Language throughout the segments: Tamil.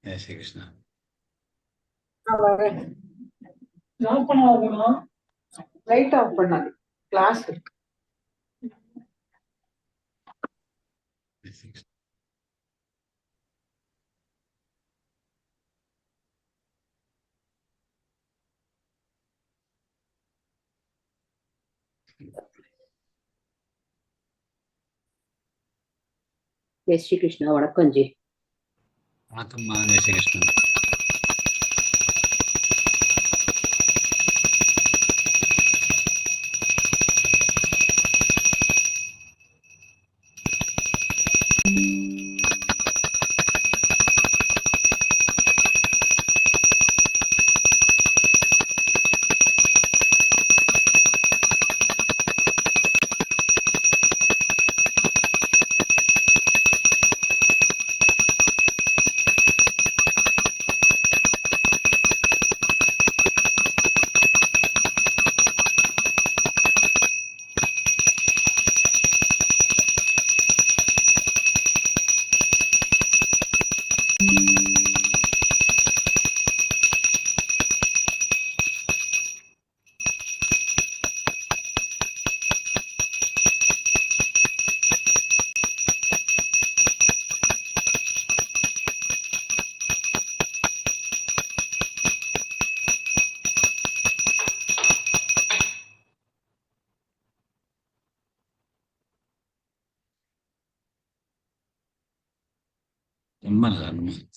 जय श्री कृष्ण। லைட் ஆஃப் பண்ணாது, கிளாஸ் இருக்கு. जय श्री कृष्ण. वणक्कम जी. वणक्कम मां. जय श्री कृष्ण.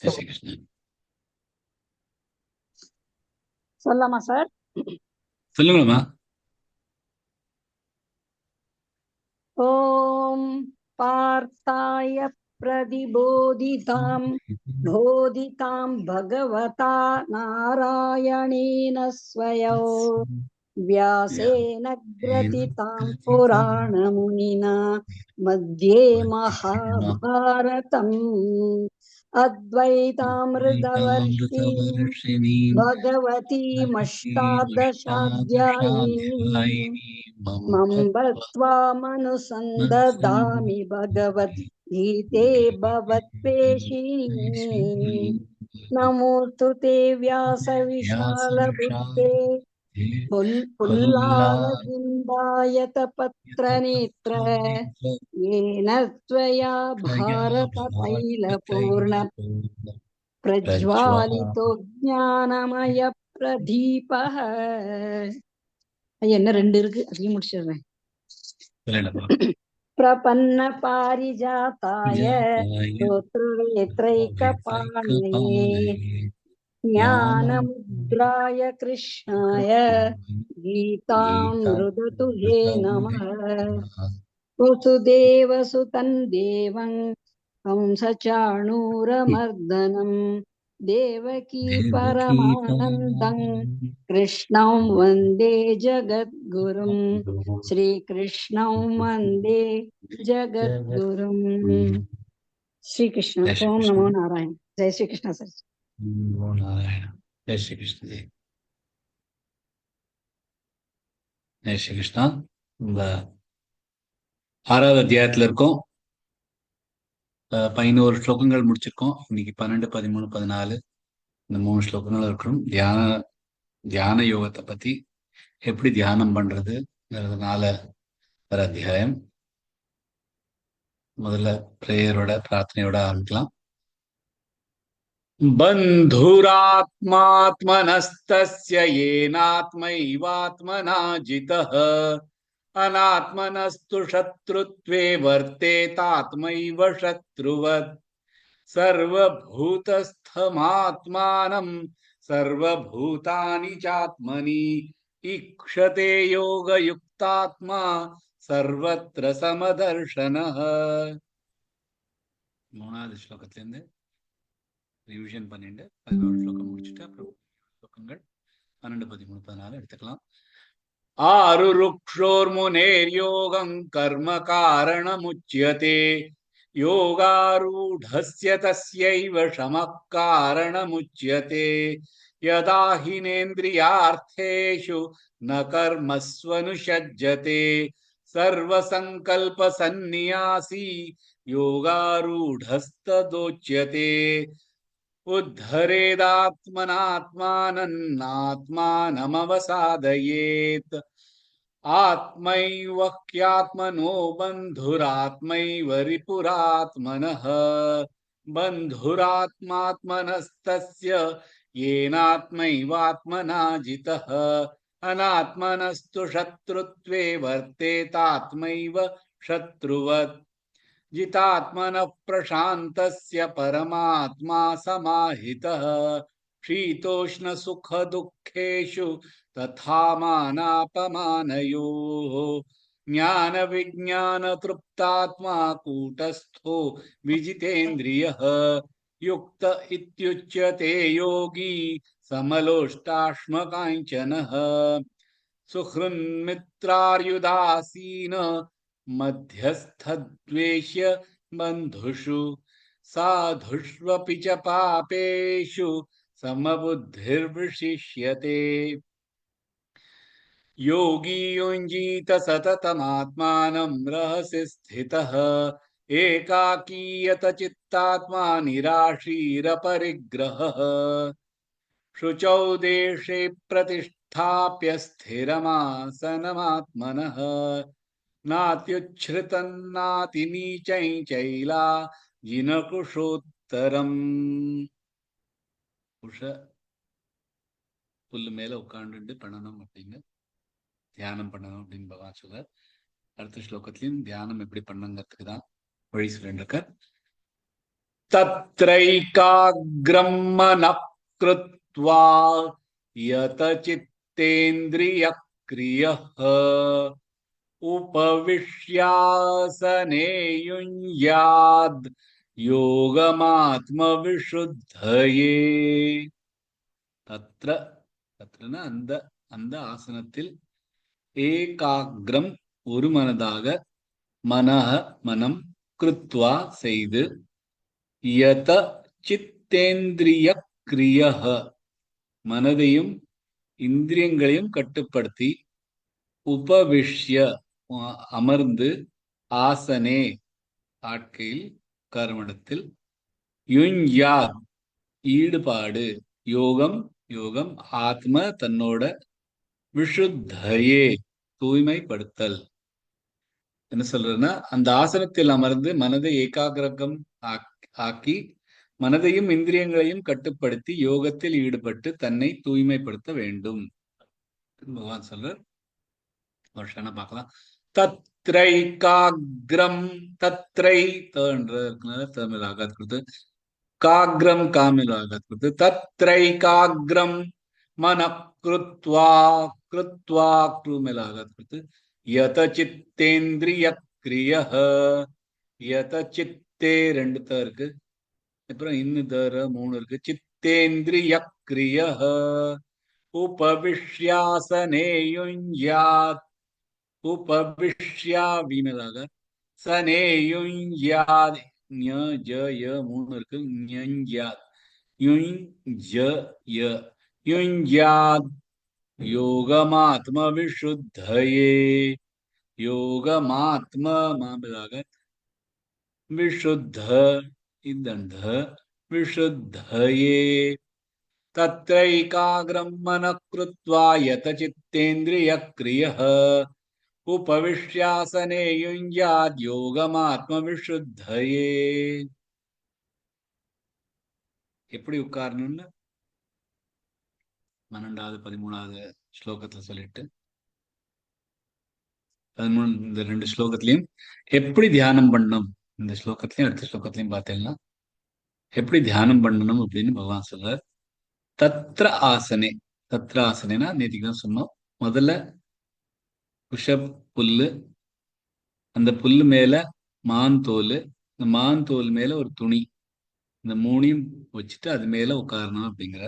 जय श्री कृष्ण. சொல்லலாமா சார்? சொல்லுங்கம்மா. ஓம் பார்த்தாய பிரதிபோதிதாம் போதிதாம் பகவதா நாராயணேன ஸ்வயோ व्यासेन ग्रथितां पुराणमुनिना मध्ये महाभारतम् अद्वैतामृतवर्षिणीं भगवतीमष्टादशाध्यायिनीं मम्बत्वामनुसन्दधामि भगवद्गीते भवत्पेशिनी। नमोऽस्तु ते व्यासविशालबुद्धे पुल्लालगुण्डायतपत्रनेत्र येन त्वया भारततैलपूर्ण प्रज्वालितो ज्ञानमयप्रदीपः. என்ன ரெண்டு இருக்கு, அதையும் முடிச்சிடுறேன். प्रपन्न पारिजाताय स्तोत्रवेत्रैकपाणये ज्ञानमुद्राय कृष्णाय गीतामृततुल्ये नमः। वसुदेवसुतं देवं कंसचाणूरमर्दनं देवकी परमानन्दं कृष्णं वन्दे जगद्गुरुं श्रीकृष्णं वन्दे जगद्गुरुं। श्रीकृष्ण. ओम नमो नारायण. जय श्री कृष्ण सर. नमो नारायण. जय श्री कृष्ण जी. जय श्री कृष्णा. இந்த 6வது அத்தியாயத்துல இருக்கோம். 11 ஸ்லோகங்கள் முடிச்சிருக்கோம். இன்னைக்கு 12, 13, 14 இந்த 3 ஸ்லோகங்கள் இருக்கும். தியான யோகத்தை பத்தி எப்படி தியானம் பண்றதுங்கிறதுனால ஒரு அத்தியாயம். முதல்ல பிரேயரோட பிரார்த்தனையோட ஆரம்பிக்கலாம். बन्धुरात्मात्मनस्तस्य येनात्मैवात्मना जितः अनात्मनस्तु शत्रुत्वे वर्तेतात्मैव शत्रुवत् सर्वभूतस्थमात्मानं सर्वभूतानि चात्मनि ईक्षते योगयुक्तात्मा सर्वत्र समदर्शनः. 3வது ஸ்லோகத்திலிருந்து ரிவிஷன் பண்ணிட்டு 11 ஸ்லோகம் முடிச்சுட்டு அப்புறம் ஸ்லோகங்கள் 12, 13, 14 எடுத்துக்கலாம். ஆருருக்ஷோர்முனேர்யோகம் கர்ம காரணமுச்யதே யோகாரூಢஸ்ய தஸ்யைவ ஷமः காரணமுச்யதே யதா ஹினேந்திரியார்த்தேஷு ந கர்மஸ்வனுஷஜ்ஜதே சர்வசங்கல்ப சந்நியாசி யோகாரூಢஸ்ததோச்யதே. उद्धरेदात्मनात्मानमात्मानमवसादयेत् आत्मैव ह्यात्मनो बन्धुरात्मैव रिपुरात्मनः बन्धुरात्मात्मनस्तस्य येनात्मैवात्मना जितः अनात्मनस्तु शत्रुत्वे वर्तेतात्मैव शत्रुवत् जितात्मनः प्रशान्तस्य परमात्मा समाहितः शीतोष्णसुखदुःखेषु तथा मानापमानयोः ज्ञानविज्ञानतृप्तात्मा कूटस्थो विजितेन्द्रियः युक्त इत्युच्यते योगी समलोष्टाश्मकाञ्चनः सुहृन्मित्रार्युदासीन मध्यस्थद्वेष्य बन्धुषु साधुष्वपि च पापेषु समबुद्धिर्विशिष्यते योगी युञ्जीत सततमात्मानं रहसि स्थितः एकाकीयत चित्तात्मा निराशीरपरिग्रहः शुचौ देशे प्रतिष्ठाप्य स्थिरमासनमात्मनः नात्युच्छ्रितन्नातिनीचै चैला जिनकुशोत्तरम् உஷ புல்லு மேல உட்கார்ந்துட்டு பண்ணணும் அப்படின்னு தியானம் பண்ணணும் அப்படின்னு பகவான் சொல்றார். அடுத்த ஸ்லோகத்திலையும் தியானம் எப்படி பண்ணணுங்கிறதுக்கு தான் வழி சொல்லிட்டு இருக்கார். தத்ரைகாக்ரம் மனః கிருத்வா யத சித்தேந்திரிய கிரியः उपविश्यासने युञ्याद् योगमात्मविशुद्धये तत्र तत्रன அந்த ஆசனத்தில் ஏகாக்ரம் ஒரு மனதாக மனஹ மனம் கிருத்வா செய்து யத சித்தேந்திரிய கிரியஹ மனதையும் இந்திரியங்களையும் கட்டுப்படுத்தி உபவிஷ்ய அமர்ந்து ஆசனே ஆட்கையில் கர்மடத்தில் யுஞ்யா ஈடுபாடு யோகம் யோகம் ஆத்ம தன்னோட விஷுத்தயே தூய்மைப்படுத்தல் என்ன சொல்றதுன்னா அந்த ஆசனத்தில் அமர்ந்து மனதை ஏகாகிரகம் ஆக்கி மனதையும் இந்திரியங்களையும் கட்டுப்படுத்தி யோகத்தில் ஈடுபட்டு தன்னை தூய்மைப்படுத்த வேண்டும் பகவான் சொல்றார். வருஷான பார்க்கலாம். தத்ரைகாக்ரம் தத்ரை தமிழ் ஆகாத் கொடுத்து காக்ரம் காமில் ஆகாத் கொடுத்து தத்ரைகாக்ரம் மன கிருத்வா கிருத்வா மேல் ஆகாத் கொடுத்து யத சித்தேந்திரிய கிரியஹ யத சித்தே ரெண்டு தான் இருக்கு, அப்புறம் இன்னும் தர மூணு இருக்கு. சித்தேந்திரிய கிரியஹ உபவிஷ்யாசனே யுஞ்யாத் உபவிஷ்யா வீமலாக சனே யுஞ்யாத் ஜ ய மூணு இருக்கு. ஞஞ்யாத் யுஞ்ஜ ய யுஞ்யாத் யோகமாத்ம விஷுத்தயே யோகமாத்ம மாமலாக விஷுத்த இதந்த விஷுத்தயே தத்ரைகாக்ரம் மனः கிருத்வா யத சித்தேந்திரிய கிரியः உபவிஷ்யாசனே யுஞ்யாத் யோகமாத்ம விஷுத்தயே. எப்படி உட்காரணும்னு 12வது 13வது ஸ்லோகத்துல சொல்லிட்டு 13 இந்த ரெண்டு ஸ்லோகத்திலையும் எப்படி தியானம் பண்ணணும், இந்த ஸ்லோகத்திலையும் அடுத்த ஸ்லோகத்திலையும் பார்த்தீங்கன்னா எப்படி தியானம் பண்ணணும் அப்படின்னு பகவான் சொல்றார். தத்ர ஆசனே, தத்ர ஆசனேனா நேற்றுக்கு தான் சொன்னோம். முதல்ல புஷப் புல்லு, அந்த புல்லு மேல மான் தோல், இந்த மான் தோல் மேல ஒரு துணி, இந்த மூணையும் வச்சுட்டு அது மேல உட்காரணும் அப்படிங்கிற.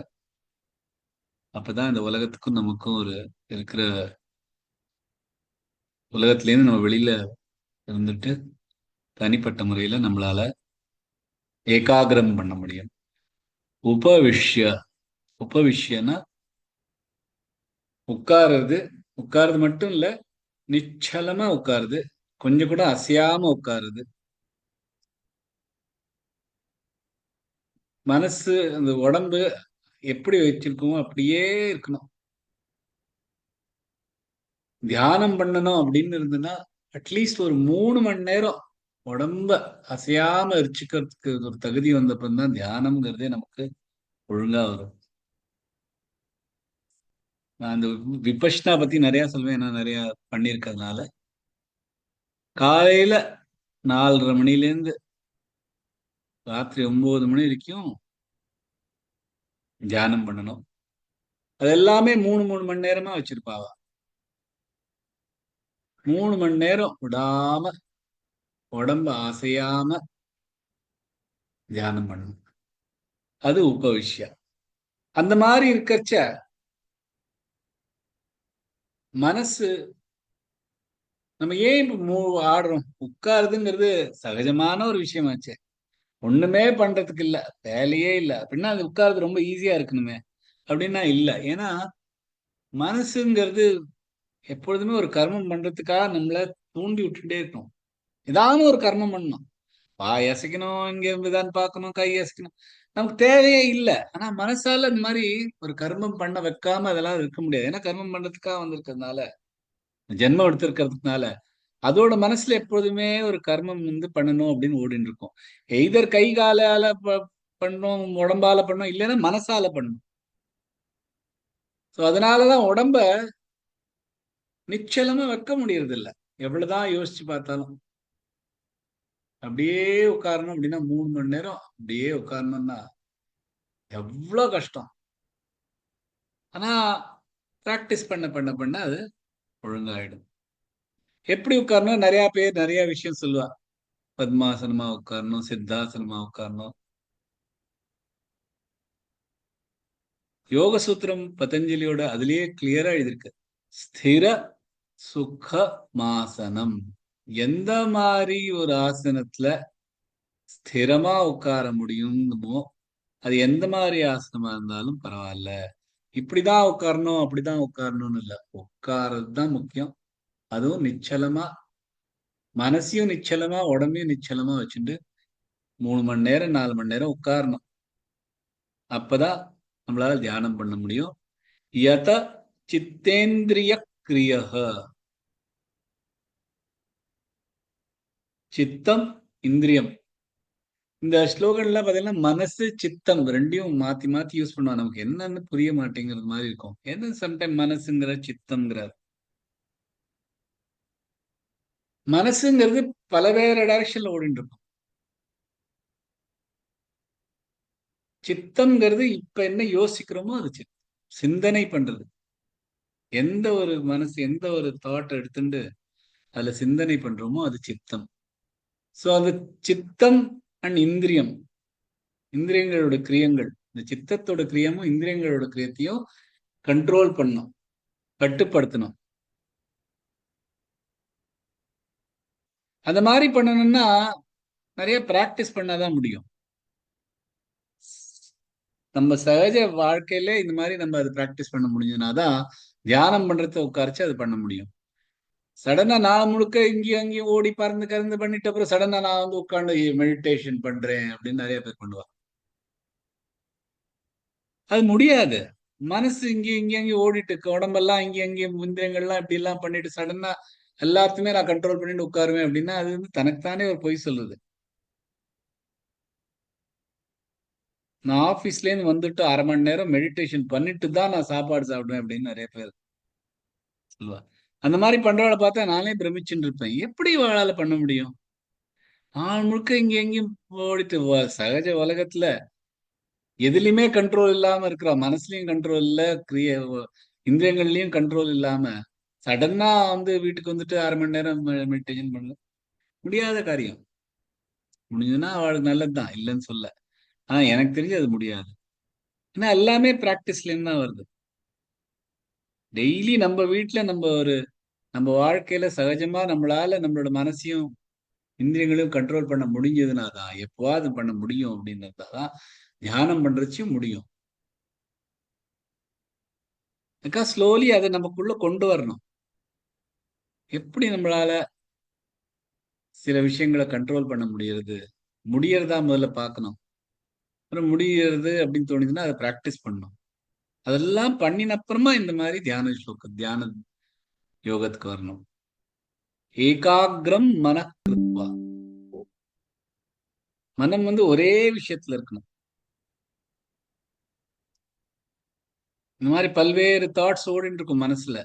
அப்பதான் இந்த உலகத்துக்கும் நமக்கும் ஒரு இருக்கிற உலகத்திலேருந்து நம்ம வெளியில இருந்துட்டு தனிப்பட்ட முறையில நம்மளால ஏகாகிரம் பண்ண முடியும். உபவிஷ்யனா உட்கார்றது, உட்கார்றது மட்டும் இல்ல, நிச்சலமா உட்காருது, கொஞ்சம் கூட அசையாம உட்காருது. மனசு அந்த உடம்பு எப்படி வச்சிருக்கோமோ அப்படியே இருக்கணும். தியானம் பண்ணணும் அப்படின்னு இருந்ததுன்னா அட்லீஸ்ட் ஒரு 3 மணி நேரம் உடம்ப அசையாம வச்சுக்கிறதுக்கு ஒரு தகுதி வந்தப்பதான் தியானம்ங்கிறதே நமக்கு ஒழுங்கா வரும். நான் அந்த விபஷ்னா பத்தி நிறைய சொல்வேன், நான் நிறைய பண்ணியிருக்கிறதுனால. காலையில 4:30 மணிலேருந்து ராத்திரி 9 மணி வரைக்கும் தியானம் பண்ணணும். அது எல்லாமே 3 3 மணி நேரமா வச்சிருப்பாவ. 3 மணி நேரம் விடாம உடம்ப அசையாம தியானம் பண்ணணும். அது உபவிஷ்யா. அந்த மாதிரி இருக்கச்ச மனசு நம்ம ஏன் இப்ப ஆடுறோம்? உட்காருதுங்கிறது சகஜமான ஒரு விஷயமாச்சே. ஒண்ணுமே பண்றதுக்கு இல்ல, வேலையே இல்ல அப்படின்னா அது உட்கார்றது ரொம்ப ஈஸியா இருக்கணுமே அப்படின்னா இல்ல. ஏன்னா மனசுங்கிறது எப்பொழுதுமே ஒரு கர்மம் பண்றதுக்காக நம்மள தூண்டி விட்டுட்டே இருக்கணும். ஏதாவது ஒரு கர்மம் பண்ணணும். வாய் அசைக்கணும், இங்க இதான் பார்க்கணும், கை அசைக்கணும், நமக்கு தேவையே இல்லை. ஆனா மனசால இந்த மாதிரி ஒரு கர்மம் பண்ண வைக்காம அதெல்லாம் இருக்க முடியாது. ஏன்னா கர்மம் பண்றதுக்காக வந்திருக்கிறதுனால, ஜென்மம் எடுத்திருக்கிறதுனால அதோட மனசுல எப்போதுமே ஒரு கர்மம் பண்ணணும் அப்படின்னு ஓடிட்டு இருக்கும். எய்தர் கை காலால பண்ணணும், உடம்பால பண்ணணும், இல்லைன்னா மனசால பண்ணணும். ஸோ அதனாலதான் உடம்ப நிச்சலமா வைக்க முடியறது இல்ல. எவ்வளவுதான் யோசிச்சு பார்த்தாலும். அப்படியே உட்காரணும் அப்படின்னா 3 மணி நேரம் அப்படியே உட்காரணும்னா எவ்வளவு கஷ்டம். ஆனா பிராக்டிஸ் பண்ண பண்ண பண்ண அது ஒழுங்காயிடும். எப்படி உட்காரணும் நிறைய பேர் நிறைய விஷயம் சொல்லுவா. பத்மாசனமா உட்காரணும், சித்தாசனமா உட்காரணும். யோக சூத்திரம் பதஞ்சலியோட அதுலயே கிளியரா எழுதியிருக்கு. ஸ்திர சுக மாசனம். எந்த மாதிரி ஒரு ஆசனத்துல ஸ்திரமா உட்கார முடியுமோ அது எந்த மாதிரி ஆசனமா இருந்தாலும் பரவாயில்ல. இப்படிதான் உட்காரணும் அப்படிதான் உட்காரணும்னு இல்ல, உட்கார்றது தான் முக்கியம். அதுவும் நிச்சலமா, மனசையும் நிச்சலமா உடம்பையும் நிச்சலமா வச்சுட்டு 3 மணி நேரம் 4 மணி நேரம் உட்காரணும். அப்பதான் நம்மளால தியானம் பண்ண முடியும். யத சித்தேந்திரிய கிரியக. சித்தம் இந்திரியம். இந்த ஸ்லோகன்ல பாத்தீங்கன்னா மனசு சித்தம் ரெண்டையும் மாத்தி மாத்தி யூஸ் பண்ணுவாங்க. நமக்கு என்னன்னு புரிய மாட்டேங்கிறது மாதிரி இருக்கும். என்ன சம்டைம் மனசுங்கிற சித்தம்ங்கிறார். மனசுங்கிறது பல வேற டைரக்ஷன்ல ஓடிட்டு இருக்கும். சித்தம்ங்கிறது இப்ப என்ன யோசிக்கிறோமோ அது சித்தம். சிந்தனை பண்றது. எந்த ஒரு மனசு எந்த ஒரு தாட் எடுத்துட்டு அதுல சிந்தனை பண்றோமோ அது சித்தம். சோ அந்த சித்தம் அண்ட் இந்திரியம், இந்திரியங்களோட கிரியங்கள், இந்த சித்தத்தோட கிரியமும் இந்திரியங்களோட கிரியத்தையும் கண்ட்ரோல் பண்ணும், கட்டுப்படுத்தணும். அந்த மாதிரி பண்ணணும்னா நிறைய பிராக்டிஸ் பண்ணாதான் முடியும். நம்ம சகஜ வாழ்க்கையில இந்த மாதிரி நம்ம அதை பிராக்டிஸ் பண்ண முடிஞ்சதுனாதான் தியானம் பண்றத உட்காரிச்சு அது பண்ண முடியும். சடனா நான் முழுக்க இங்கேயும் அங்கேயும் ஓடி பறந்து கறந்து பண்ணிட்டு அப்புறம் சடனா நான் உட்காந்து மெடிடேஷன் பண்றேன் அப்படின்னு நிறைய பேர் பண்ணுவாங்க. அது முடியாது. மனசு இங்கேயும் இங்கேயும் அங்கேயும் ஓடிட்டு இருக்கு, உடம்பெல்லாம் இங்கேயும் அங்கேயும் இந்திரியங்கள்லாம் இப்படி எல்லாம் பண்ணிட்டு சடனா எல்லாத்தையுமே நான் கண்ட்ரோல் பண்ணிட்டு உட்காருவேன் அப்படின்னா அது தனக்குத்தானே ஒரு பொய் சொல்லுது. நான் ஆபீஸ்ல இருந்து வந்துட்டு 1/2 மணி நேரம் மெடிடேஷன் பண்ணிட்டு தான் நான் சாப்பாடு சாப்பிடுவேன் அப்படின்னு நிறைய பேர் சொல்லுவா. அந்த மாதிரி பண்றவளை பார்த்தா நானே பிரமிச்சுட்டு இருப்பேன். எப்படி வாழால பண்ண முடியும்? நான் முழுக்க இங்க எங்கேயும் ஓடிட்டு சகஜ உலகத்துல எதுலயுமே கண்ட்ரோல் இல்லாம இருக்கிற, மனசுலயும் கண்ட்ரோல் இல்ல, இந்திரியங்கள்லயும் கண்ட்ரோல் இல்லாம சடனா வீட்டுக்கு வந்துட்டு 1/2 மணி நேரம் மெடிடேஷன் பண்ண முடியாத காரியம். முடிஞ்சதுன்னா அவளுக்கு நல்லதுதான், இல்லைன்னு சொல்ல. ஆனா எனக்கு தெரிஞ்சு அது முடியாது. ஏன்னா எல்லாமே பிராக்டிஸ்ல இருந்து தான் வருது. டெய்லி நம்ம வீட்டுல நம்ம வாழ்க்கையில சகஜமா நம்மளால நம்மளோட மனசையும் இந்திரியங்களையும் கண்ட்ரோல் பண்ண முடிஞ்சதுன்னா தான் எப்பவாது பண்ண முடியும். அப்படின்றதான் தியானம் பண்றச்சும் முடியும். ஸ்லோலி அதை நமக்குள்ள கொண்டு வரணும். எப்படி நம்மளால சில விஷயங்களை கண்ட்ரோல் பண்ண முடியறதா முதல்ல பார்க்கணும். அப்புறம் முடியறது அப்படின்னு தோணுதுன்னா அதை பிராக்டிஸ் பண்ணணும். அதெல்லாம் பண்ணின அப்புறமா இந்த மாதிரி தியான யோகத்துக்கு வரணும். ஏகாகிரம் மனக்கிருத்வா, மனம் ஒரே விஷயத்துல இருக்கணும். இந்த மாதிரி பல்வேறு தாட்ஸ் ஓடிட்டு இருக்கும் மனசுல.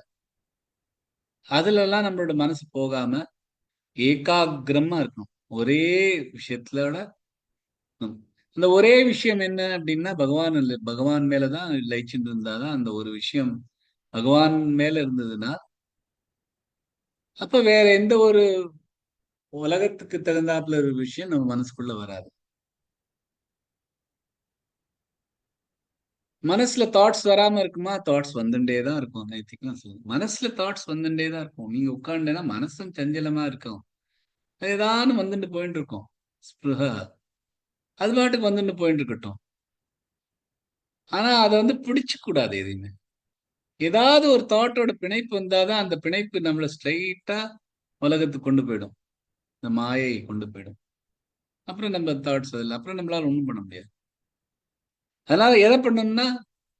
அதுல எல்லாம் நம்மளோட மனசு போகாம ஏகாகிரமா இருக்கணும், ஒரே விஷயத்தோட. அந்த ஒரே விஷயம் என்ன அப்படின்னா பகவான் இல்லை, பகவான் மேலதான் லயிச்சுட்டு இருந்தாதான் அந்த ஒரு விஷயம் பகவான் மேல இருந்ததுன்னா அப்ப வேற எந்த ஒரு உலகத்துக்கு தகுந்தாப்புல ஒரு விஷயம் நம்ம மனசுக்குள்ள வராது. மனசுல தாட்ஸ் வராம இருக்குமா? தாட்ஸ் வந்துட்டே தான் இருக்கும். நேத்திக்கும் சொல்லுங்க, மனசுல தாட்ஸ் வந்துட்டே தான் இருக்கும். நீங்க உட்காந்துன்னா மனசும் சஞ்சலமா இருக்கும், அது ஏதானும் வந்துட்டு போயிட்டு இருக்கும். ஸ்பிருஹா அது பாட்டுக்கு வந்துட்டு போயிட்டு இருக்கட்டும். ஆனா அதை பிடிச்சு கூடாது எதையுமே. ஏதாவது ஒரு தாட்டோட பிணைப்பு வந்தாதான் அந்த பிணைப்பு நம்மளை ஸ்ட்ரைட்டா உலகத்துக்கு கொண்டு போயிடும், இந்த மாயை கொண்டு போயிடும். அப்புறம் நம்ம தாட்ஸ் அதில் அப்புறம் நம்மளால ஒண்ணும் பண்ண முடியாது. அதனால எதை பண்ணணும்னா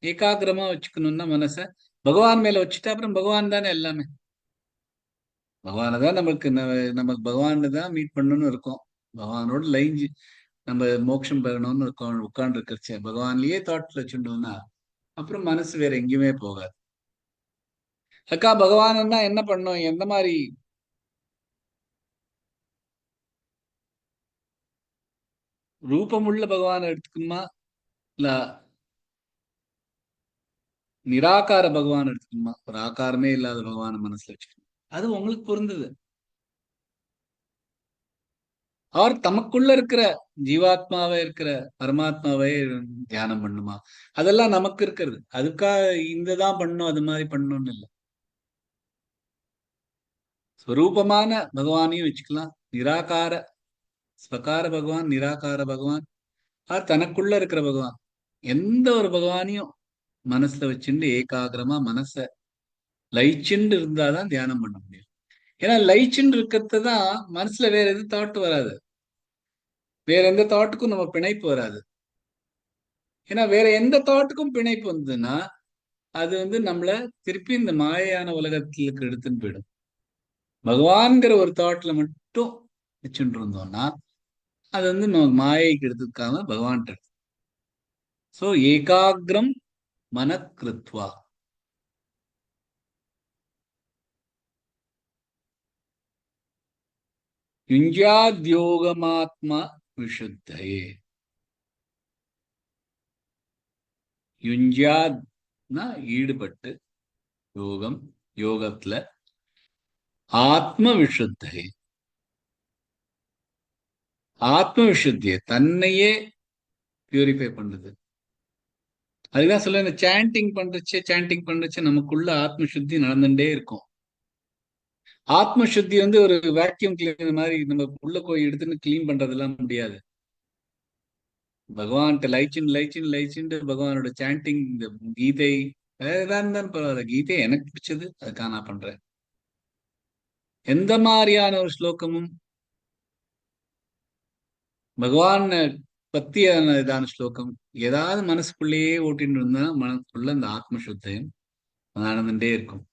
ஏகாகிரமா வச்சுக்கணும்னா மனசை பகவான் மேல வச்சுட்டா அப்புறம் பகவான் தானே எல்லாமே. பகவானை தான் நமக்கு பகவானை தான் மீட் பண்ணணும்னு இருக்கோம். பகவானோட லைஞ்சு நம்ம மோட்சம் பெறணும்னு இருக்கோம். உட்கார்ந்து இருக்கிறச்சே பகவான்லயே தாட்ல வச்சுட்டோம்னா அப்புறம் மனசு வேற எங்கேயுமே போகாது. அக்கா பகவான்னா என்ன பண்ணும்? எந்த மாதிரி ரூபமுள்ள பகவானை எடுத்துக்கணுமா இல்ல நிராகார பகவான் எடுத்துக்கணுமா? ஒரு ஆகாரமே இல்லாத பகவான மனசுல வச்சுக்கணும், அது உங்களுக்கு பொருந்தது. அவர் தமக்குள்ள இருக்கிற ஜீவாத்மாவே இருக்கிற பரமாத்மாவே தியானம் பண்ணுமா? அதெல்லாம் நமக்கு இருக்கிறது. அதுக்காக இந்ததான் பண்ணும் அது மாதிரி பண்ணணும்னு இல்லை. ஸ்வரூபமான பகவானையும் வச்சுக்கலாம், நிராகார ஸ்வகார பகவான், நிராகார பகவான், தனக்குள்ள இருக்கிற பகவான், எந்த ஒரு பகவானையும் மனசுல வச்சுட்டு ஏகாகிரமா மனச லயிச்சுண்டு இருந்தாதான் தியானம் பண்ண முடியும். ஏன்னா லயிச்சுண்டு இருக்கிறது தான் மனசுல வேற எது தாட் வராது, வேற எந்த தாட்டுக்கும் நம்ம பிணைப்பு வராது. ஏன்னா வேற எந்த தாட்டுக்கும் பிணைப்பு வந்ததுன்னா அது நம்மள திருப்பி இந்த மாயையான உலகத்திற்கு எடுத்துன்னு போயிடும். பகவான்கிற ஒரு தாட்ல மட்டும் வச்சுட்டு இருந்தோம்னா அது நம்ம மாயைக்கு எடுத்துக்காம பகவான்கிட்ட எடுத்து. சோ ஏகாகிரம் மனக்கிருத்வா, யுஞ்சாத்யோகமாத்மா விஷுத்தயே. யுஞ்சாத்னா ஈடுபட்டு, யோகம் யோகத்துல, ஆத்ம விஷுத்தயே ஆத்ம விஷுத்திய தன்னையே பியூரிஃபை பண்றது. அதுதான் சொல்ல, இந்த சாண்டிங் பண்றச்சு நமக்குள்ள ஆத்ம சுத்தி நடந்துட்டே இருக்கும். ஆத்ம சுத்தி ஒரு வேக்யூம் கிளீனர் மாதிரி நம்ம உள்ள போய் எடுத்துன்னு கிளீன் பண்றதெல்லாம் முடியாது. பகவான்கிட்ட லயிச்சுன்னு பகவானோட சாண்டிங், இந்த கீதை வேறதான் இருந்தாலும் பரவாயில்ல, கீதை எனக்கு பிடிச்சது, அதுக்காக நான் பண்றேன். எந்த மாதிரியான ஒரு ஸ்லோகமும் பகவான் பத்தியான இதான ஸ்லோகம் ஏதாவது மனசுக்குள்ளேயே ஓட்டின்னு இருந்தா மனசுக்குள்ள அந்த ஆத்ம சுத்தம் நடந்துட்டே இருக்கும்.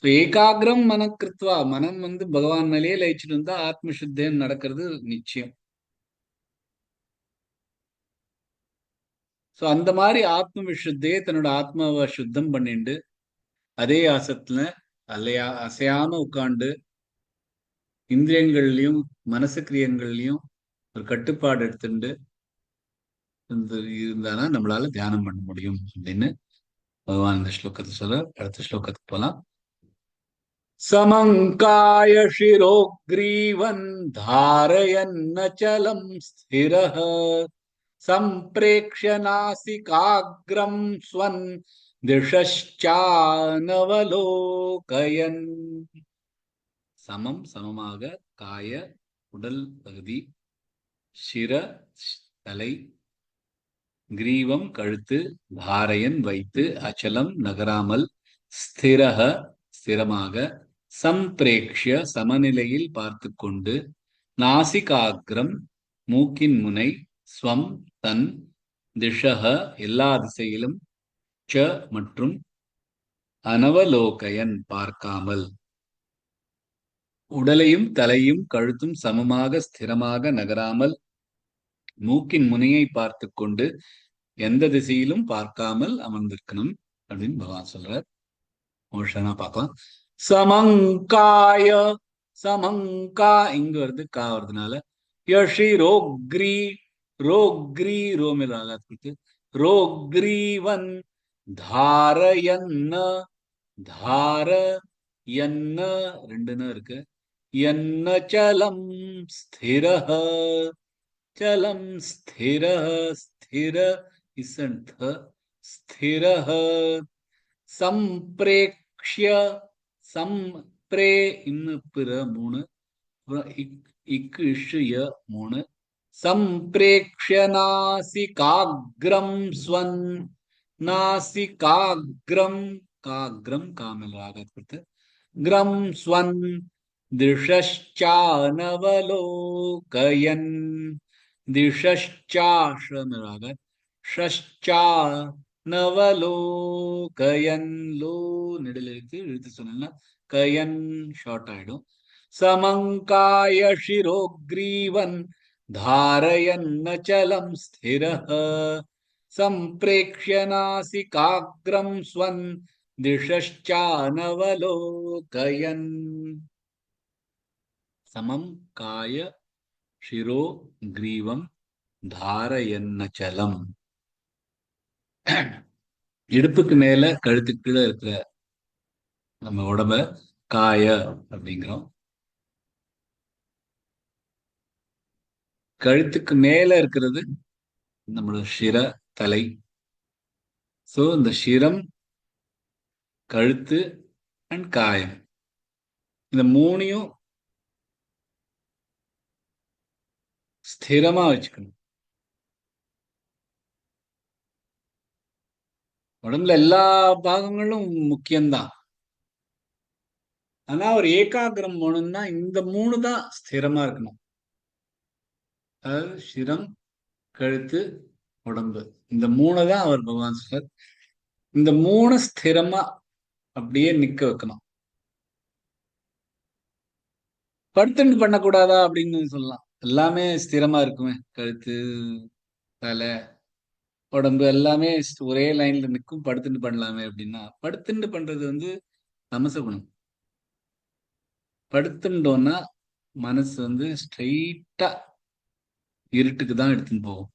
ஏகாகிரம் மனக்கிருத்வா, மனம் பகவான் மேலேயே லயிச்சுட்டு இருந்தா ஆத்ம சுத்தம் நடக்கிறது நிச்சயம். சோ அந்த மாதிரி ஆத்ம விஷுத்தையே தன்னோட ஆத்மாவை சுத்தம் பண்ணிட்டு அதே ஆசத்துல அசையாம உட்கார்ந்து இந்திரியங்கள்லயும் மனசு கிரியங்கள்லயும் ஒரு கட்டுப்பாடு எடுத்துட்டு இருந்தானா நம்மளால தியானம் பண்ண முடியும் அப்படின்னு பகவான் இந்த ஸ்லோகத்தை சொல்ற. அடுத்த ஸ்லோகத்துக்கு போலாம். समङ्काय शिरोग्रीवन् धारयन्नचलं स्थिरः सम्प्रेक्ष्य नासिकाग्रं स्वन् दिशश्चानवलोकयन्. சமம் சமமாக, காய உடல் பகுதி, சிர தலை, கிரீவம் கழுத்து, தாரையன் வைத்து, அச்சலம் நகராமல், ஸ்திரஹ ஸ்திரமாக, சம்பிரேக்ஷ்ய சமநிலையில் பார்த்து கொண்டு, நாசிகாகிரம் மூக்கின் முனை, ஸ்வம் தன், திஷஹ எல்லா திசையிலும், ச மற்றும், அனவலோகயன் பார்க்காமல், உடலையும் தலையும் கழுத்தும் சமமாக ஸ்திரமாக நகராமல் மூக்கின் முனையை பார்த்து கொண்டு எந்த திசையிலும் பார்க்காமல் அமர்ந்திருக்கணும் அப்படின்னு பகவான் சொல்றார். மோஷனா பார்க்கலாம். சமங்காய, சமங்கா இங்க வருது, கா வருதுனால யஷி ரோக்ரி, ரோக்ரி ரோமில் ஆகாது, ரோக்ரீவன் தாரயன்ன, தார என்ன ரெண்டுன்னு இருக்கு, என்ன சலம் ஸ்திரஹ, சலம் ஸ்திரஹ, ஸ்திர இசன்த ஸ்திரஹ, சம்பிரேக்ஷ்ய, சம்பிரே இன்னும் பிற மூணு, இக்கு இஷுய மூணு, சம்பிரேக்ஷ்ய நாசிகாக்ரம் ஸ்வன், நாசிகாக்ரம் காக்ரம் காமல் ஆகத்து, கிரம் ஸ்வன் திஷஷ்சானவலோகயன், திஷஷ்சாஷமிராக ஷஷ்சா நவலோகயன், லோ நெடில் இழுத்து சொன்னா கயன் ஷார்ட் ஆயிடும். சமங்காய சிரோக்ரீவன் தாரயன்னச்சலம் ஸ்திரஹ, சம்பிரேக்ஷ்ய நாசிகாக்ரம் ஸ்வன் திஷஷ்சானவலோகயன். சமம் காய சிரோ கிரீவம் தாரயன்னச்சலம். இடுப்புக்கு மேல கழுத்துக்கு கீழே இருக்கிற நம்ம உடம்ப காய அப்படிங்கிறோம். கழுத்துக்கு மேல இருக்கிறது நம்மளோட சிர, தலை. சோ இந்த சிரம், கழுத்து அண்ட் காயம், இந்த மூணையும் ஸ்திரமா வச்சுக்கணும். உடம்புல எல்லா பாகங்களும் முக்கியம்தான். ஆனா ஒரு ஏகாகிரம் போகணும்னா இந்த மூணு தான் ஸ்திரமா இருக்கணும். அதாவது சிரம், கழுத்து, உடம்பு, இந்த மூணு தான் அவர் பகவான் சொல்றார். இந்த மூணு ஸ்திரமா அப்படியே நிக்க வைக்கணும். படுத்துட்டு பண்ணக்கூடாதா அப்படின்னு சொல்லலாம். எல்லாமே ஸ்திரமா இருக்குமே, கழுத்து, தலை, உடம்பு எல்லாமே ஒரே லைன்ல நிற்கும், படுத்துட்டு பண்ணலாமே அப்படின்னா, படுத்துட்டு பண்றது வந்து தமச குணம். படுத்துட்டோம்னா மனசு வந்து ஸ்ட்ரெயிட்டா இருட்டுக்கு தான் எடுத்துன்னு போகும்.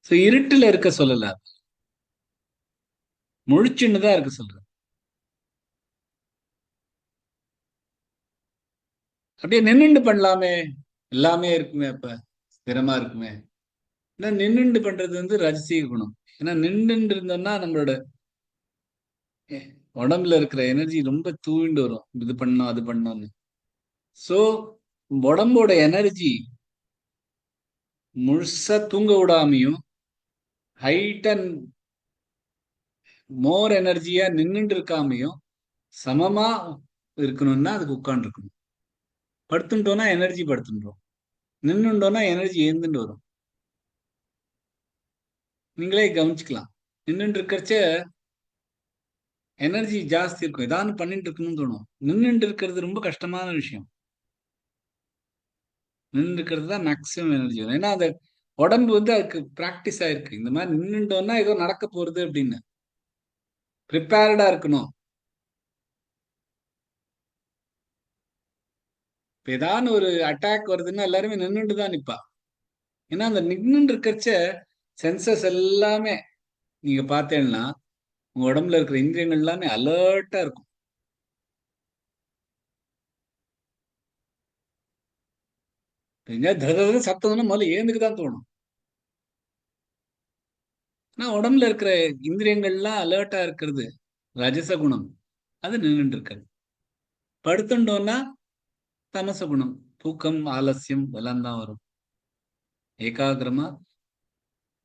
சோ இருட்டுல இருக்க சொல்லல, முழிச்சுன்னு தான் இருக்க சொல்ற. அப்படியே நின்னுண்டு பண்ணலாமே, எல்லாமே இருக்குமே, அப்ப ஸ்திரமா இருக்குமே. ஏன்னா நின்னுண்டு பண்றது வந்து ரஜசீக குணம். ஏன்னா நின்றுட்டு இருந்தோம்னா நம்மளோட உடம்புல இருக்கிற எனர்ஜி ரொம்ப தூவிண்டு வரும், இது பண்ணோம் அது பண்ணோம்னு. சோ உடம்போட எனர்ஜி முழுசா தூங்க விடாமையும் ஹைட் அண்ட் மோர் எனர்ஜியா நின்னுட்டு இருக்காமையும் சமமா இருக்கணும்னா அதுக்கு உட்கார்ந்து இருக்கணும். படுத்துட்டோம்னா எனர்ஜி படுத்துட்டோம், நின்னுட்டோம்னா எனர்ஜி எழுந்துட்டு வரும். நீங்களே கவனிச்சுக்கலாம். நின்னுட்டு இருக்கிறச்ச எனர்ஜி ஜாஸ்தி இருக்கும், ஏதாவது பண்ணிட்டு இருக்கணும்னு தோணும். நின்னுட்டு இருக்கிறது ரொம்ப கஷ்டமான விஷயம். நின்று இருக்கிறது தான் மேக்சிமம் எனர்ஜி வரும். ஏன்னா அந்த உடம்பு வந்து அதுக்கு பிராக்டிஸ் ஆயிருக்கு. இந்த மாதிரி நின்றுட்டோம்னா ஏதோ நடக்க போறது அப்படின்னு ப்ரிப்பேர்டா இருக்கணும். இப்ப ஏதாவது ஒரு அட்டாக் வருதுன்னா எல்லாருமே நின்றுட்டு தான் நிப்பா. ஏன்னா அந்த நின்று இருக்கிறச்ச சென்சஸ் எல்லாமே நீங்க பார்த்தேன்னா உங்க உடம்புல இருக்கிற இந்திரியங்கள் எல்லாமே அலர்ட்டா இருக்கும். எங்கேயாவது சத்தம்னா முதல்ல ஏந்துக்கு தான் தோணும். ஆனா உடம்புல இருக்கிற இந்திரியங்கள்லாம் அலர்ட்டா இருக்கிறது ரஜச குணம், அது நின்றுட்டு இருக்காது. படுத்துட்டோம்னா தமச குணம், தூக்கம், ஆலசியம் எல்லாம் தான் வரும். ஏகாகிரமா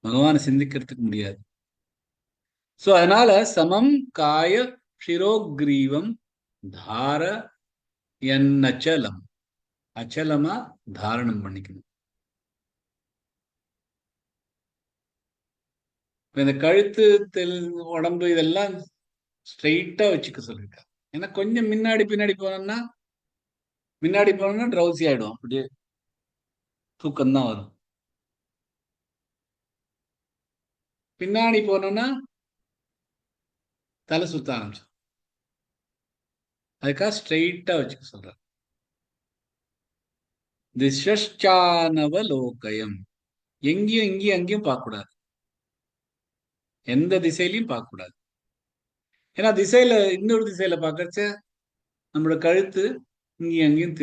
பகவானை சிந்திக்கிறதுக்கு முடியாது. சோ அதனால சமம் காய சிரோக்ரீவம் தார என்னச்சலம், அச்சலமா தாரணம் பண்ணிக்கணும். இந்த கழுத்து உடம்பு இதெல்லாம் ஸ்ட்ரெயிட்டா வச்சுக்க சொல்லியிருக்காங்க. ஏன்னா கொஞ்சம் முன்னாடி போனோம்னா ட்ரௌசி ஆயிடும், அப்படியே தூக்கம் தான் வரும். பின்னாடி போனோம்னா தலை சுத்த ஆரம்பிச்சிடும். அதுக்காக ஸ்ட்ரெயிட்டா வச்சுக்க சொல்றாரு. திசஷ்சானவலோகயம், எங்கேயும் இங்கேயும் அங்கேயும் பார்க்க கூடாது, எந்த திசையிலையும் பார்க்க கூடாது. ஏன்னா இன்னொரு திசையில பார்க்கறச்ச நம்மளோட கழுத்து இங்கேயும் அங்கேயும்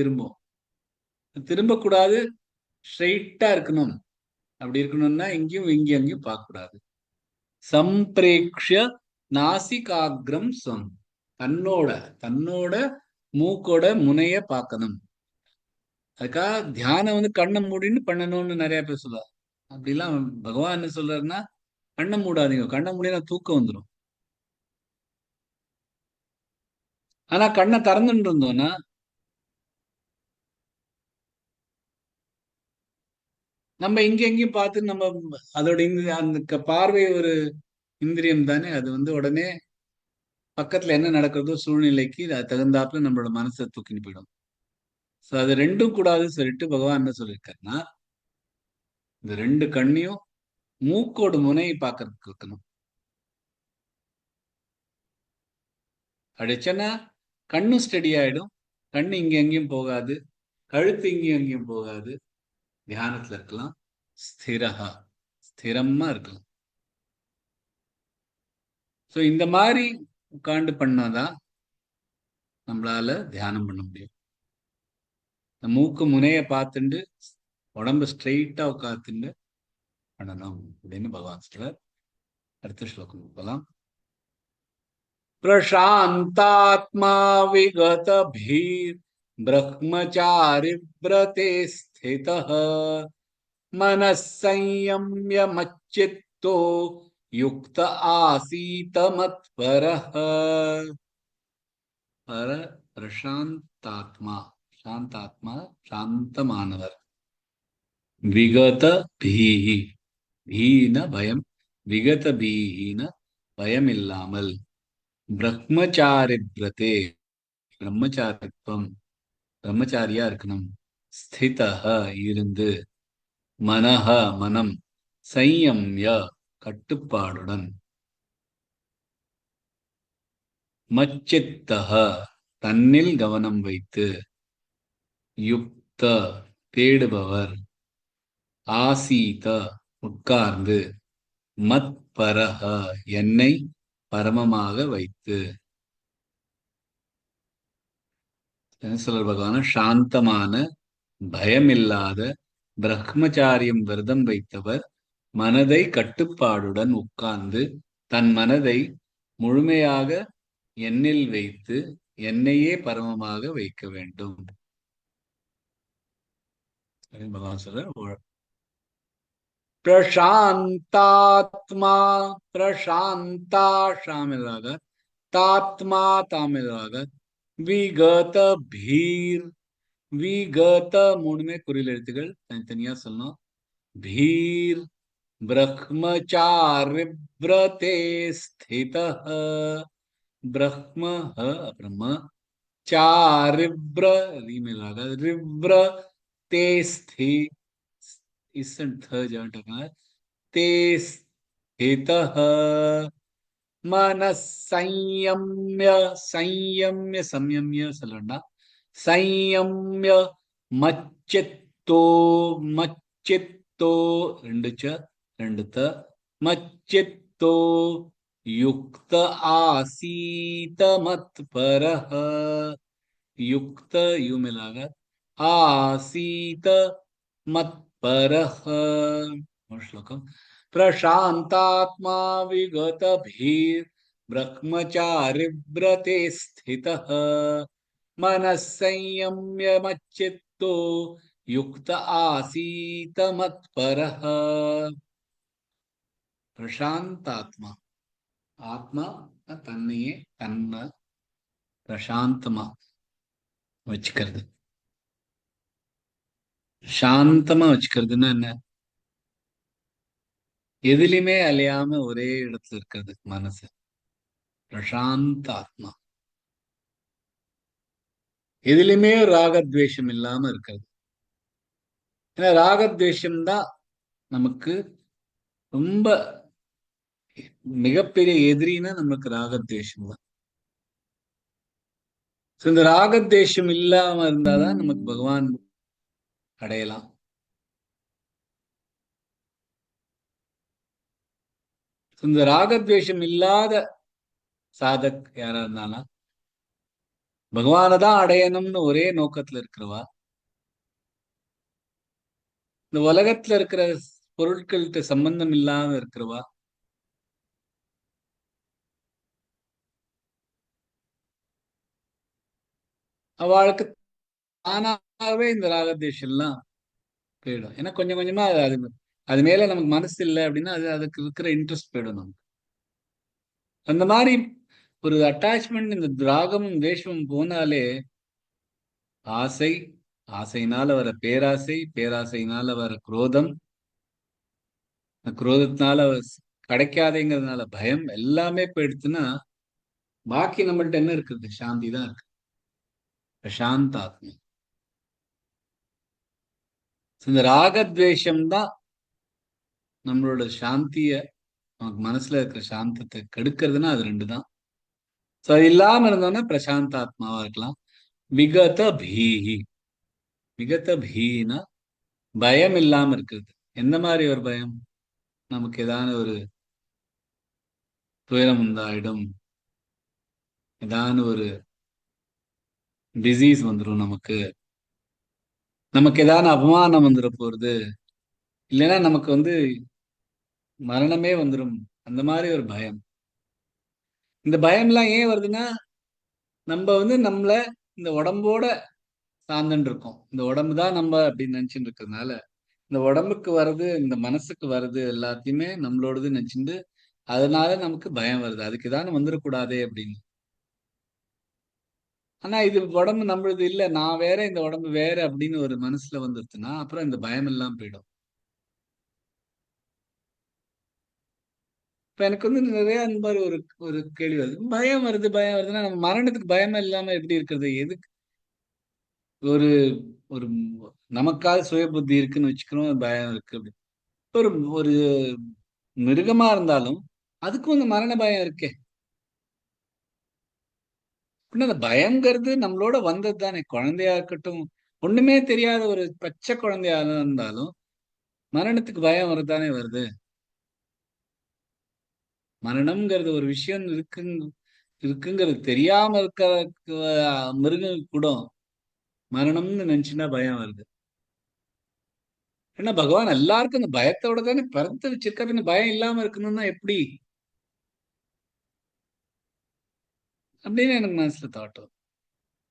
திரும்பக்கூடாது. ஸ்ட்ரெயிட்டா இருக்கணும். அப்படி இருக்கணும்னா இங்கேயும் அங்கேயும் பார்க்க கூடாது. சம்பிரேக்ஷ நாசிகாகிரம் சொம், தன்னோட மூக்கோட முனைய பார்க்கணும். அதுக்காக தியானம் கண்ணை மூடின்னு பண்ணணும்னு நிறைய பேர் சொல்லுவாங்க. அப்படிலாம் பகவான் என்ன சொல்றாருன்னா, கண்ணை மூடாதீங்க, கண்ணை மூடினா தூக்கம் வந்துடும். ஆனா கண்ணை திறந்துட்டு இருந்தோம்னா நம்ம இங்க எங்கேயும் பார்த்து நம்ம அதோட அந்த பார்வை ஒரு இந்திரியம் தானே. அது உடனே பக்கத்துல என்ன நடக்கிறதோ சூழ்நிலைக்கு அது தகுந்தாப்புல நம்மளோட மனசை தூக்கின்னு போயிடும். சோ அது ரெண்டும் கூடாதுன்னு சொல்லிட்டு பகவான் என்ன சொல்லியிருக்காருன்னா, இந்த ரெண்டு கண்ணையும் மூக்கோடு முனையை பார்க்கறதுக்கு இருக்கணும். அடிச்சனா கண்ணும் ஸ்டெடி ஆயிடும், கண்ணு இங்க எங்கேயும் போகாது, கழுத்து இங்கேயும் எங்கேயும் போகாது, தியானத்துல இருக்கலாம், ஸ்திரமா இருக்கலாம். சோ இந்த மாதிரி உட்கார்ந்து பண்ணாதான் நம்மளால தியானம் பண்ண முடியும். இந்த மூக்கு முனைய பார்த்துண்டு உடம்பு ஸ்ட்ரெயிட்டா உட்காந்துட்டு பண்ணணும் அப்படின்னு பகவான் சொல்றார். அடுத்த ஸ்லோகம் போகலாம். பிரசாந்தாத்மா விகத பீர் பிரம்மச்சாரி व्रते स्थितः मनः संयम्य मच्चित्तो युक्त आसीत मत्परः. பிரசாந்தாத்மா, சாந்தமானவர். விகத பீஹி, பீன பயம், விகத பீஹின பயம் இல்லாமல், பிரம்மச்சாரி விரதே, பிரம்மச்சாரித்வம், பிரம்மச்சாரியா இருக்கணும், ஸ்திதஹ இருந்து, மனஹ மனம், சையம்ய கட்டுப்பாடுடன், மச்சித்தஹ தன்னில் கவனம் வைத்து, யுக்த தேடுபவர், ஆசீத உட்கார்ந்து, மத்பரஹ என்னை பரமமாக வைத்து. என்ன சொல்ற பகவான? சாந்தமான பயமில்லாத பிரம்மச்சாரியம் விரதம் வைத்தவர் மனதை கட்டுப்பாடுடன் உட்கார்ந்து தன் மனதை முழுமையாக என்னில் வைத்து என்னையே பரமமாக வைக்க வேண்டும். பகவான் சொல்ற பிரசாந்தாத்மா, பிரசாந்தா ஷாமிலாக, தாத்மா தாமிலாக, விகத பீர், விகத மூணுமே குறில் எழுத்துக்கள், தனித்தனியா சொல்லணும். பீர் பிரம்மச்சாரி व्रते स्थितः, ब्रह्म ब्रह्म चारिव्र मिलागा, रिव्र ते स्थित, ते स्थितः, मनः संयम्य, संयम्य सलंडा, संयम्य मच्चित्तो, मच्चित्तो ரெண்டுத்த மச்சித்தோ யுக்த ஆசீத மத்பரஹ, யுக்த யூ மிலாக, ஆசீத மத்பரஹ. ஸ்லோகம். பிரசாந்தாத்மா விகத பீர் பிரம்மச்சாரி व्रते स्थितः मनः संयम्य मच्चित्तो युक्त आसीत मत्परः. பிரசாந்தாத்மா, ஆத்மா தன்னையே தன்னை பிரசாந்தமா வச்சுக்கிறது. சாந்தமா வச்சுக்கிறதுன்னா என்ன? எதுலையுமே அலையாம ஒரே இடத்துல இருக்கிறது மனசு. பிரசாந்த ஆத்மா. எதுலையுமே ராகத்வேஷம் இல்லாம இருக்கிறது. ஏன்னா ராகத்வேஷம் தான் நமக்கு ரொம்ப மிகப்பெரிய எதிரின்னா நமக்கு ராகத்வேஷம் தான். இந்த ராகத்வேஷம் இல்லாம இருந்தாதான் நமக்கு பகவான் அடையலாம். இந்த ராகத்வேஷம் இல்லாத சாதக் யாரா இருந்தாலும் பகவானை தான் அடையணும்னு ஒரே நோக்கத்துல இருக்கிறவா, இந்த உலகத்துல இருக்கிற பொருட்கள்கிட்ட சம்பந்தம் இல்லாம இருக்கிறவா, அவளுக்கு தானாகவே இந்த ராகத்வேஷம் எல்லாம் போயிடும். ஏன்னா கொஞ்சம் கொஞ்சமா அது அது மேல நமக்கு மனசு இல்லை அப்படின்னா அதுக்கு இருக்கிற இன்ட்ரெஸ்ட் போயிடும் நமக்கு. அந்த மாதிரி ஒரு அட்டாச்மெண்ட் இந்த ராகமும் தேசமும் போனாலே ஆசை, ஆசையினால வர பேராசை, பேராசையினால வர குரோதம், குரோதத்தினால கிடைக்காதேங்கிறதுனால பயம் எல்லாமே போயிடுச்சுன்னா பாக்கி நம்மள்ட்ட என்ன இருக்குது? சாந்தி தான் இருக்கு. பிரசாந்த ஆத்மா. இந்த ராகத்வேஷம் தான் நம்மளோட சாந்திய, நமக்கு மனசுல இருக்கிற சாந்தத்தை கெடுக்கிறதுனா அது ரெண்டு தான். சோ அது இல்லாம இருந்தோம்னா பிரசாந்த ஆத்மாவா இருக்கலாம். விகத பீஹி. விகத பீனா பயம் இல்லாம இருக்கிறது. எந்த மாதிரி ஒரு பயம்? நமக்கு ஏதான ஒரு துயரம் உண்டாயிடும், ஏதான ஒரு டிசீஸ் வந்துடும், நமக்கு ஏதான அவமானம் வந்துட போறது, இல்லைன்னா நமக்கு மரணமே வந்துடும். அந்த மாதிரி ஒரு பயம். இந்த பயம் எல்லாம் ஏன் வருதுன்னா நம்ம நம்மள இந்த உடம்போட சார்ந்துட்டு இருக்கோம். இந்த உடம்பு தான் நம்ம அப்படின்னு நினைச்சுட்டு இருக்கிறதுனால இந்த உடம்புக்கு வர்றது, இந்த மனசுக்கு வர்றது எல்லாத்தையுமே நம்மளோடது நினைச்சுட்டு அதனால நமக்கு பயம் வருது. அதுக்கு ஏதானு வந்துடக்கூடாதே அப்படின்னு. ஆனா இது உடம்பு நம்மளது இல்ல, நான் வேற இந்த உடம்பு வேற அப்படின்னு ஒரு மனசுல வந்துருச்சுன்னா அப்புறம் இந்த பயம் எல்லாம் போயிடும். இப்ப எனக்கு நிறைய அந்த மாதிரி ஒரு ஒரு கேள்வி வருது. பயம் வருது, பயம் வருதுன்னா நம்ம மரணத்துக்கு பயமா இல்லாம எப்படி இருக்கிறது? எதுக்கு ஒரு ஒரு நமக்காக சுய புத்தி இருக்குன்னு வச்சுக்கிறோம், பயம் இருக்கு அப்படி. ஒரு ஒரு மிருகமா இருந்தாலும் அதுக்கும் அந்த மரண பயம் இருக்கே. அப்படின்னா அந்த பயங்கிறது நம்மளோட வந்தது தானே. குழந்தையா இருக்கட்டும், ஒண்ணுமே தெரியாத ஒரு பச்சை குழந்தையா இருந்தாலும் மரணத்துக்கு பயம் வரதானே வருது. மரணம்ங்கிறது ஒரு விஷயம் இருக்குங்கிறது தெரியாம இருக்க மிருகம் கூட மரணம்னு நினைச்சுன்னா பயம் வருது. ஏன்னா பகவான் எல்லாருக்கும் அந்த பயத்தோட தானே பிறந்து வச்சிருக்கா. பின்ன பயம் இல்லாம இருக்கணும்னா எப்படி அப்படின்னு எனக்கு மனசுல தாட்டும்.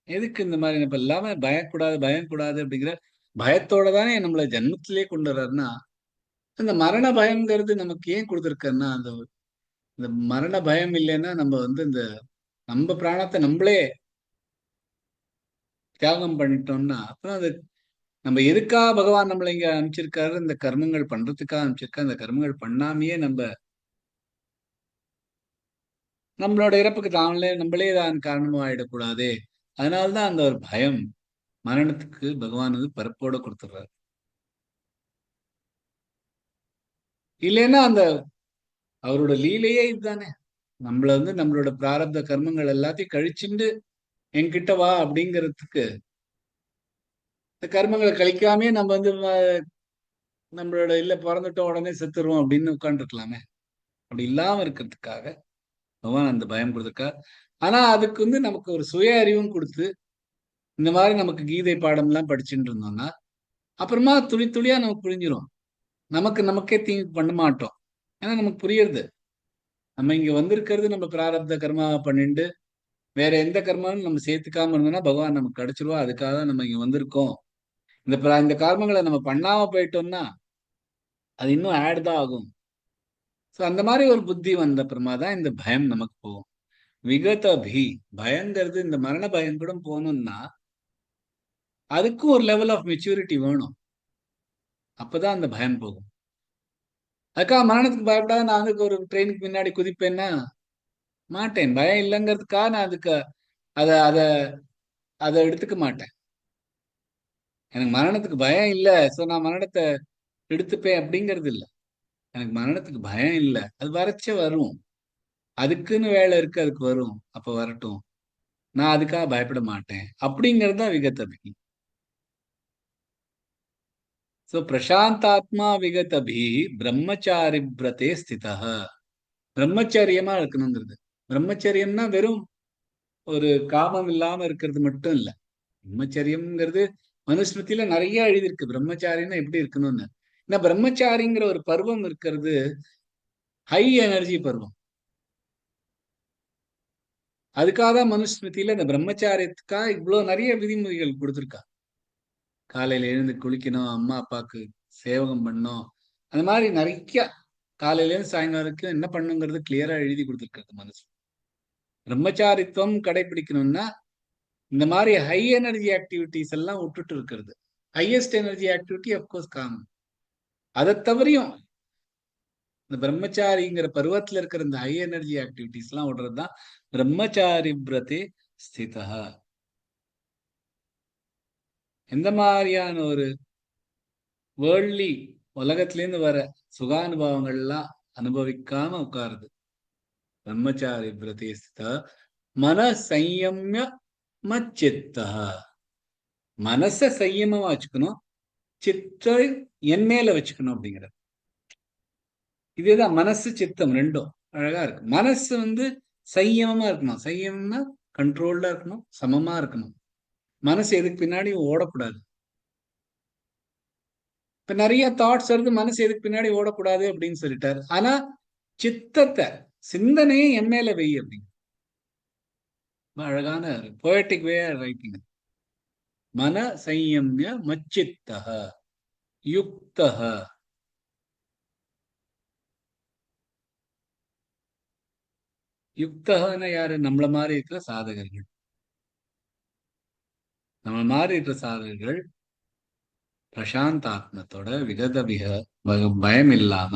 எதுக்கு இந்த மாதிரி இப்ப எல்லாமே பயக்கூடாது பயக்கூடாது அப்படிங்கிற பயத்தோட தானே நம்மள ஜென்மத்திலே கொண்டு வர்றாருன்னா இந்த மரண பயம்ங்கிறது நமக்கு ஏன் கொடுத்துருக்காருன்னா இந்த மரண பயம் இல்லைன்னா நம்ம இந்த நம்ம பிராணத்தை நம்மளே தியாகம் பண்ணிட்டோம்னா அப்புறம் அது நம்ம எதுக்காக பகவான் நம்மளை இங்க அனுப்பிச்சிருக்காரு? இந்த கர்மங்கள் பண்றதுக்காக அனுப்பிச்சிருக்காரு. இந்த கர்மங்கள் பண்ணாமையே நம்மளோட இறப்புக்கு நம்மளே தான் காரணமா ஆயிடக்கூடாதே. அதனால்தான் அந்த ஒரு பயம் மரணத்துக்கு பகவான் பரப்போட கொடுத்துடுறாரு. இல்லைன்னா அந்த அவரோட லீலையே இதுதானே. நம்மள நம்மளோட பிராரப்த கர்மங்கள் எல்லாத்தையும் கழிச்சுண்டு என்கிட்ட வா அப்படிங்கிறதுக்கு இந்த கர்மங்களை கழிக்காமே நம்ம நம்மளோட இல்ல பிறந்துட்டோம் உடனே செத்துருவோம் அப்படின்னு உட்காந்துருக்கலாமே. அப்படி இல்லாம இருக்கிறதுக்காக பகவான் அந்த பயம் கொடுத்துருக்கா. ஆனா அதுக்கு நமக்கு ஒரு சுய அறிவும் கொடுத்து இந்த மாதிரி நமக்கு கீதை பாடம் எல்லாம் படிச்சுட்டு இருந்தோம்னா அப்புறமா துளி துளியா நமக்கு புரிஞ்சிடும். நமக்கே தீங்கு பண்ண மாட்டோம். ஏன்னா நமக்கு புரியுறது நம்ம இங்க வந்திருக்கிறது நம்ம பிராரப்த கர்மாவை பண்ணிட்டு வேற எந்த கர்மாவும் நம்ம சேர்த்துக்காம இருந்தோம்னா பகவான் நமக்கு கிடைச்சிருவா. அதுக்காக தான் நம்ம இங்க வந்திருக்கோம். இந்த கர்மங்களை நம்ம பண்ணாம போயிட்டோம்னா அது இன்னும் ஆட் தான் ஆகும். ஸோ அந்த மாதிரி ஒரு புத்தி வந்த அப்புறமா தான் இந்த பயம் நமக்கு போகும். விகத பி பயங்கிறது இந்த மரண பயம் கூட போகணும்னா அதுக்கும் ஒரு லெவல் ஆஃப் மெச்சூரிட்டி வேணும். அப்பதான் அந்த பயம் போகும். அதுக்காக மரணத்துக்கு பயப்படாத நான் அதுக்கு ஒரு ட்ரெயினுக்கு முன்னாடி குதிப்பேன்னா மாட்டேன். பயம் இல்லைங்கிறதுக்காக நான் அதுக்கு அதை அதை அதை எடுத்துக்க மாட்டேன். எனக்கு மரணத்துக்கு பயம் இல்லை, ஸோ நான் மரணத்தை எடுத்துப்பேன் அப்படிங்கிறது இல்லை. எனக்கு மரணத்துக்கு பயம் இல்லை, அது வரைச்ச வரும். அதுக்குன்னு வேலை இருக்கு, அதுக்கு வரும், அப்ப வரட்டும். நான் அதுக்காக பயப்பட மாட்டேன் அப்படிங்கிறது தான் விகதபி. ஸோ பிரசாந்தாத்மா விகதபி பிரம்மச்சாரி பிரதே ஸ்திதா. பிரம்மச்சரியமா இருக்கணுங்கிறது. பிரம்மச்சரியம்னா வெறும் ஒரு காமம் இல்லாம இருக்கிறது மட்டும் இல்ல. பிரம்மச்சரியம்ங்கிறது மனுஸ்மிருதியில நிறைய எழுதியிருக்கு பிரம்மச்சாரின்னா எப்படி இருக்கணும்னு. ஏன்னா பிரம்மச்சாரிங்கிற ஒரு பருவம் இருக்கிறது ஹை எனர்ஜி பருவம். அதுக்காக தான் மனுஸ்மிருதியில இந்த பிரம்மச்சாரியத்துக்காக இவ்வளவு நிறைய விதிமுறைகள் கொடுத்துருக்கா. காலையில எழுந்து குளிக்கணும், அம்மா அப்பாவுக்கு சேவகம் பண்ணணும், அந்த மாதிரி நிறைய காலையில இருந்து சாயங்காலம் வரைக்கும் என்ன பண்ணுங்கிறது கிளியரா எழுதி கொடுத்துருக்காங்க மனசு. பிரம்மச்சாரித்துவம் கடைபிடிக்கணும்னா இந்த மாதிரி ஹை எனர்ஜி ஆக்டிவிட்டிஸ் எல்லாம் விட்டுட்டு இருக்கிறது. ஹையஸ்ட் எனர்ஜி ஆக்டிவிட்டி அப்கோர்ஸ் காமம். அதை தவறியும் இந்த பிரம்மச்சாரிங்கிற பருவத்துல இருக்கிற இந்த ஹை எனர்ஜி ஆக்டிவிட்டிஸ் எல்லாம் விடுறதுதான் பிரம்மச்சாரி பிரதே ஸ்திதா. எந்த மாதிரியான ஒரு வேர்ல்ட்லி உலகத்திலேருந்து வர சுகானுபவங்கள்லாம் அனுபவிக்காம உட்காருது பிரம்மச்சாரி பிரதே ஸ்திதா. மன சையம்ய மச்சித்தா. மனச சையமா வச்சுக்கணும், சித்தை என் மேல வச்சுக்கணும் அப்படிங்கிற. இதுதான் மனசு சித்தம் ரெண்டும் அழகா இருக்கு. மனசு வந்து சையமமா இருக்கணும். சையம்னா கண்ட்ரோல்டா இருக்கணும், சமமா இருக்கணும். மனசு எதுக்கு பின்னாடி ஓடக்கூடாது. இப்ப நிறைய தாட்ஸ் வருது, மனசு எதுக்கு பின்னாடி ஓடக்கூடாது அப்படின்னு சொல்லிட்டாரு. ஆனா சித்தத்தை சிந்தனையே என் மேல வை அப்படிங்க. அழகான போயட்டிக் வே ரைட்டிங். மன சையம்ய மச்சித்தா யுக்தஹ. யுக்தகன்னா யாரு? நம்மள மாதிரி இருக்கிற சாதகர்கள். நம்ம மாதிரி இருக்கிற சாதகர்கள் பிரசாந்தாத்மத்தோட விகதபிக பயம் இல்லாம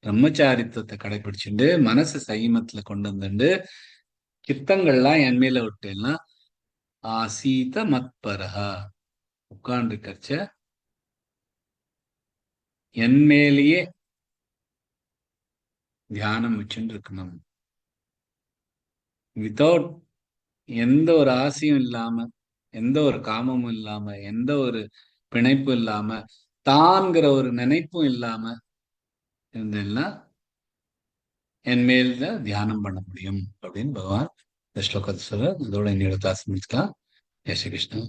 பிரம்மச்சாரித்துவத்தை கடைபிடிச்சுட்டு மனசு சைமத்துல கொண்டு வந்துட்டு சித்தங்கள்லாம் என் மேல விட்டேன்னா ஆசீத மத்பரஹா. உட்கார்ந்து கச்ச என் மேலேயே தியானம் வச்சுட்டு இருக்கணும். வித்தவுட் எந்த ஒரு ஆசையும் இல்லாம, எந்த ஒரு காமமும் இல்லாம, எந்த ஒரு பிணைப்பும் இல்லாம, தான்கிற ஒரு நினைப்பும் இல்லாம இருந்தேன்னா என் மேல தியானம் பண்ண முடியும் அப்படின்னு பகவான் இந்த ஸ்லோகத்தை சொல்ற. இதோட என்னோட கிளாஸ் முடிச்சுக்கலாம். ஜெய் ஸ்ரீ கிருஷ்ணா.